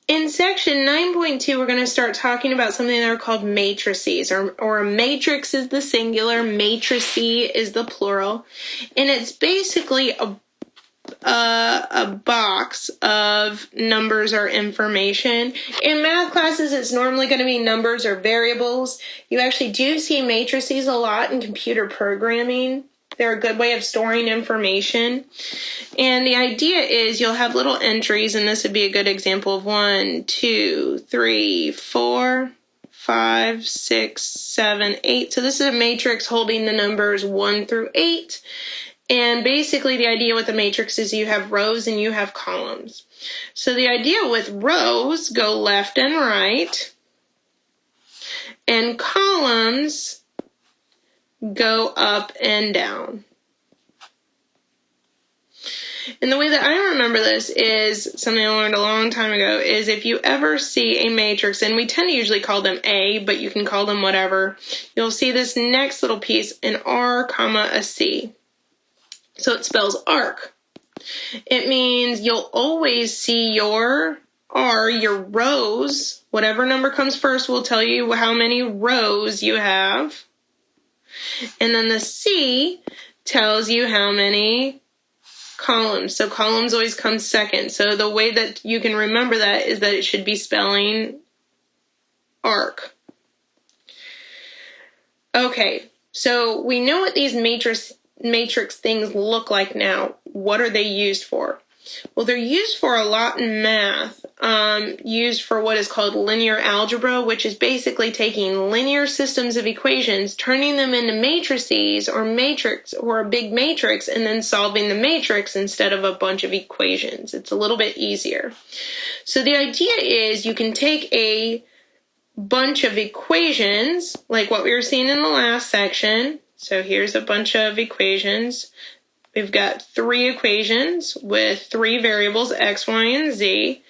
In section 9.2, we're going to start talking about something that are called matrices, or a matrix is the singular, matrice is the plural, and it's basically a box of numbers or information. In math classes, it's normally going to be numbers or variables. You actually do see matrices a lot in computer programming. They're a good way of storing information. And the idea is you'll have little entries, and this would be a good example of 1, 2, 3, 4, 5, 6, 7, 8. So this is a matrix holding the numbers 1 through 8. And basically the idea with the matrix is you have rows and you have columns. So the idea with rows go left and right, and columns go up and down. And the way that I remember this is something I learned a long time ago, is if you ever see a matrix, and we tend to usually call them A, but you can call them whatever, you'll see this next little piece, an R, comma, a C. So it spells arc. It means you'll always see your R, your rows, whatever number comes first will tell you how many rows you have. And then the C tells you how many columns. So columns always come second. So the way that you can remember that is that it should be spelling arc. Okay, so we know what these matrix things look like now. What are they used for? Well, they're used for a lot in math, used for what is called linear algebra, which is basically taking linear systems of equations, turning them into matrices or matrix or a big matrix, and then solving the matrix instead of a bunch of equations. It's a little bit easier. So the idea is you can take a bunch of equations, like what we were seeing in the last section. So here's a bunch of equations. We've got 3 equations with 3 variables, x, y, and z.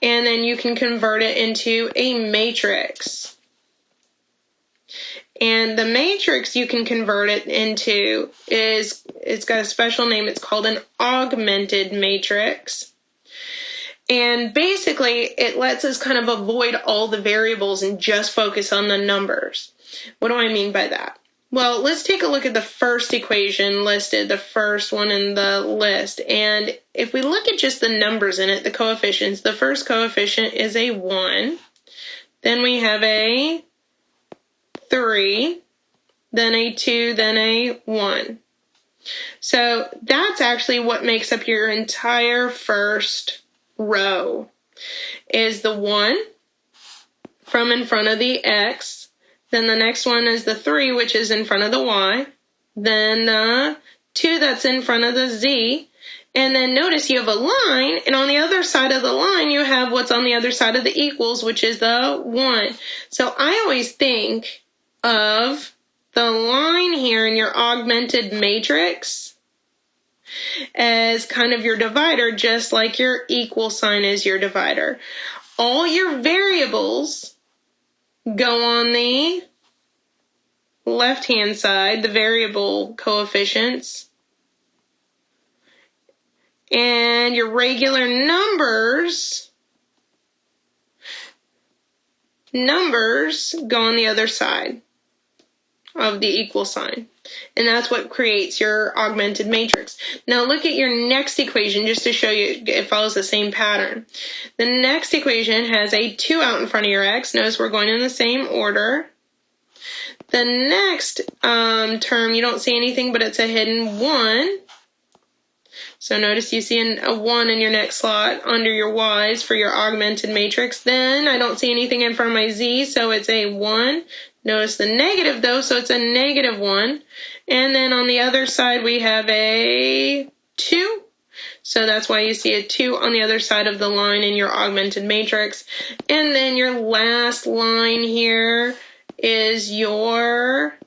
And then you can convert it into a matrix. And the matrix you can convert it into it's got a special name. It's called an augmented matrix. And basically, it lets us kind of avoid all the variables and just focus on the numbers. What do I mean by that? Well, let's take a look at the first equation listed, the first one in the list. And if we look at just the numbers in it, the coefficients, the first coefficient is a 1. Then we have a 3, then a 2, then a 1. So that's actually what makes up your entire first row, is the 1 from in front of the x. Then the next one is the 3, which is in front of the y. Then the 2 that's in front of the z. And then notice you have a line, and on the other side of the line you have what's on the other side of the equals, which is the 1. So I always think of the line here in your augmented matrix as kind of your divider, just like your equal sign is your divider. All your variables go on the left-hand side, the variable coefficients, and your regular numbers go on the other side of the equal sign. And that's what creates your augmented matrix. Now look at your next equation just to show you it follows the same pattern. The next equation has a 2 out in front of your x. Notice we're going in the same order. The next term, you don't see anything, but it's a hidden 1. So notice you see a 1 in your next slot under your y's for your augmented matrix. Then I don't see anything in front of my z, so it's a 1. Notice the negative though, so it's a negative 1. And then on the other side we have a 2. So that's why you see a 2 on the other side of the line in your augmented matrix. And then your last line here is your,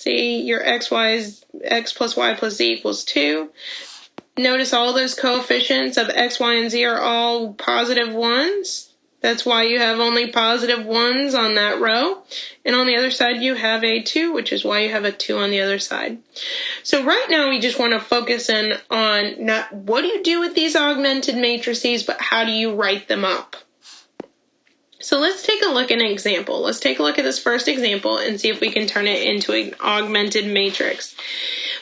your x plus y plus z equals 2. Notice all those coefficients of x, y, and z are all positive 1s. That's why you have only positive 1s on that row. And on the other side, you have a 2, which is why you have a 2 on the other side. So right now, we just want to focus in on not what do you do with these augmented matrices, but how do you write them up? So let's take a look at an example. Let's take a look at this first example and see if we can turn it into an augmented matrix.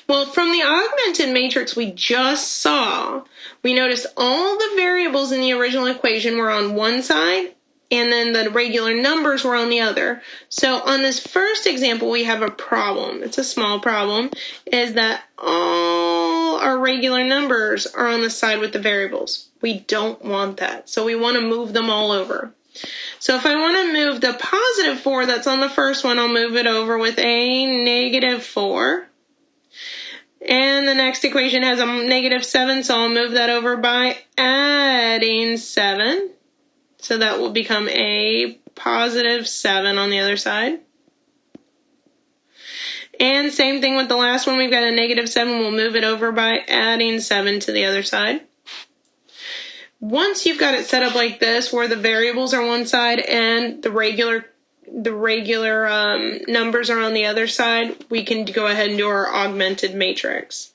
Well, from the augmented matrix we just saw, we noticed all the variables in the original equation were on one side, and then the regular numbers were on the other. So on this first example, we have a problem. It's a small problem, is that all our regular numbers are on the side with the variables. We don't want that, so we want to move them all over. So if I want to move the positive 4 that's on the first one, I'll move it over with a negative 4. And the next equation has a negative 7, so I'll move that over by adding 7. So that will become a positive 7 on the other side. And same thing with the last one. We've got a negative 7. We'll move it over by adding 7 to the other side. Once you've got it set up like this, where the variables are one side and the regular numbers are on the other side, we can go ahead and do our augmented matrix.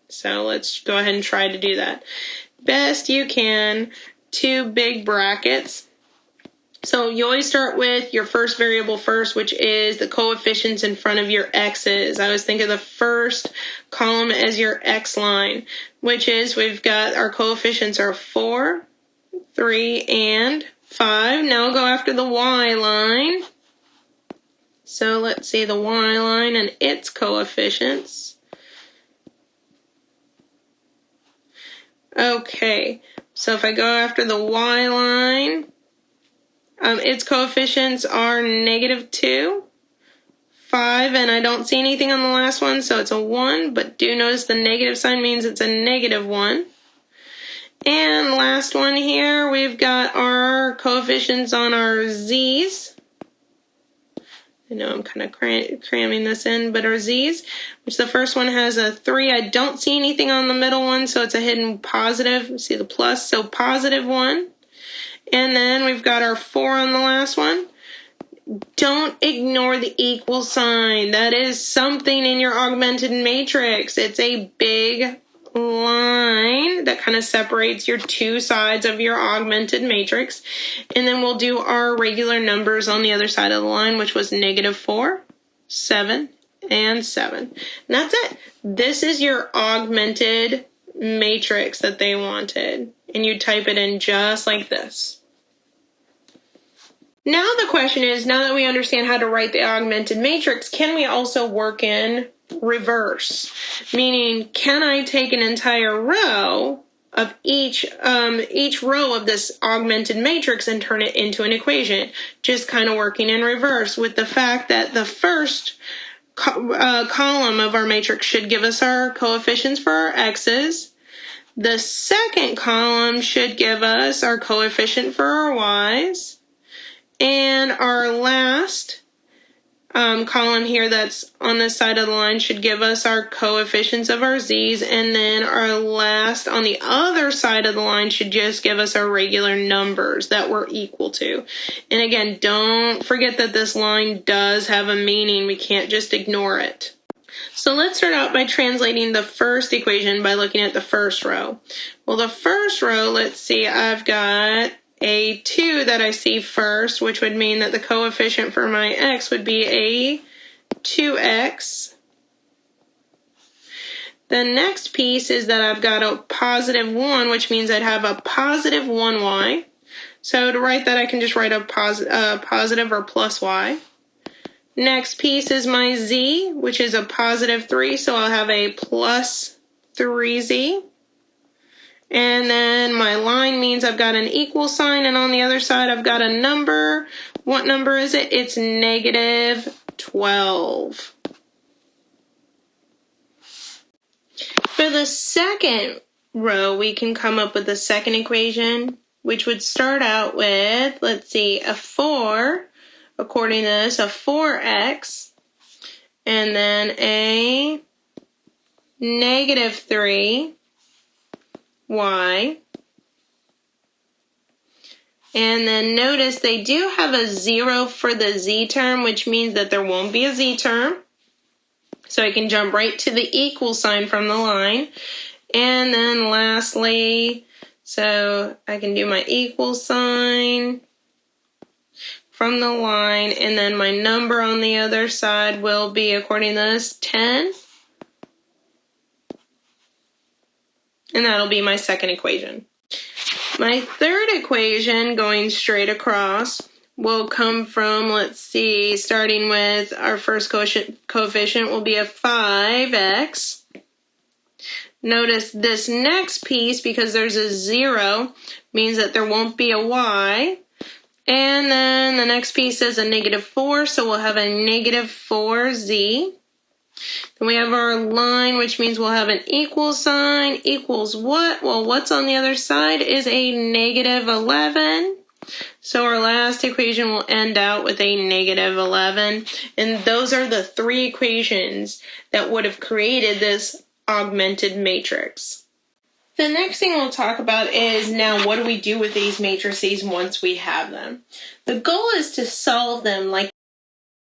So let's go ahead and try to do that. Best you can, 2 big brackets. So you always start with your first variable first, which is the coefficients in front of your x's. I always think of the first column as your x line, which is we've got our coefficients are 4, 3, and 5. Now I'll go after the y line. So let's see the y line and its coefficients. Okay, so if I go after the y line, its coefficients are negative 2, 5, and I don't see anything on the last one, so it's a 1, but do notice the negative sign means it's a negative 1. And last one here, we've got our coefficients on our z's. I know I'm kind of cramming this in, but our z's, which the first one has a 3. I don't see anything on the middle one, so it's a hidden positive. See the plus, so positive 1. And then we've got our 4 on the last one. Don't ignore the equal sign. That is something in your augmented matrix. It's a big line that kind of separates your two sides of your augmented matrix. And then we'll do our regular numbers on the other side of the line, which was negative 4, 7, and 7. And that's it. This is your augmented matrix that they wanted. And you type it in just like this. Now the question is, now that we understand how to write the augmented matrix, can we also work in reverse? Meaning, can I take an entire row of each row of this augmented matrix and turn it into an equation? Just kind of working in reverse, with the fact that the first column of our matrix should give us our coefficients for our x's. The second column should give us our coefficient for our y's. And our last column here that's on this side of the line should give us our coefficients of our z's. And then our last on the other side of the line should just give us our regular numbers that we're equal to. And again, don't forget that this line does have a meaning. We can't just ignore it. So let's start out by translating the first equation by looking at the first row. Well, the first row, let's see, I've got a 2 that I see first, which would mean that the coefficient for my x would be a 2x. The next piece is that I've got a positive 1, which means I'd have a positive 1y. So to write that, I can just write a positive or plus y. Next piece is my z, which is a positive 3, so I'll have a plus 3z. And then my line means I've got an equal sign, and on the other side I've got a number. What number is it? It's negative 12. For the second row, we can come up with a second equation, which would start out with, let's see, a 4, according to this, a 4x, and then a negative 3y, and then notice they do have a 0 for the z term, which means that there won't be a z term. So I can jump right to the equal sign from the line. And then lastly, so I can do my equal sign, from the line, and then my number on the other side will be, according to this, 10. And that'll be my second equation. My third equation, going straight across, will come from, let's see, starting with our first coefficient will be a 5x. Notice this next piece, because there's a 0, means that there won't be a y. And then the next piece is a -4, so we'll have a -4z. Then we have our line, which means we'll have an equal sign. Equals what? Well, what's on the other side is a -11. So our last equation will end out with a -11. And those are the three equations that would have created this augmented matrix. The next thing we'll talk about is, now what do we do with these matrices once we have them? The goal is to solve them like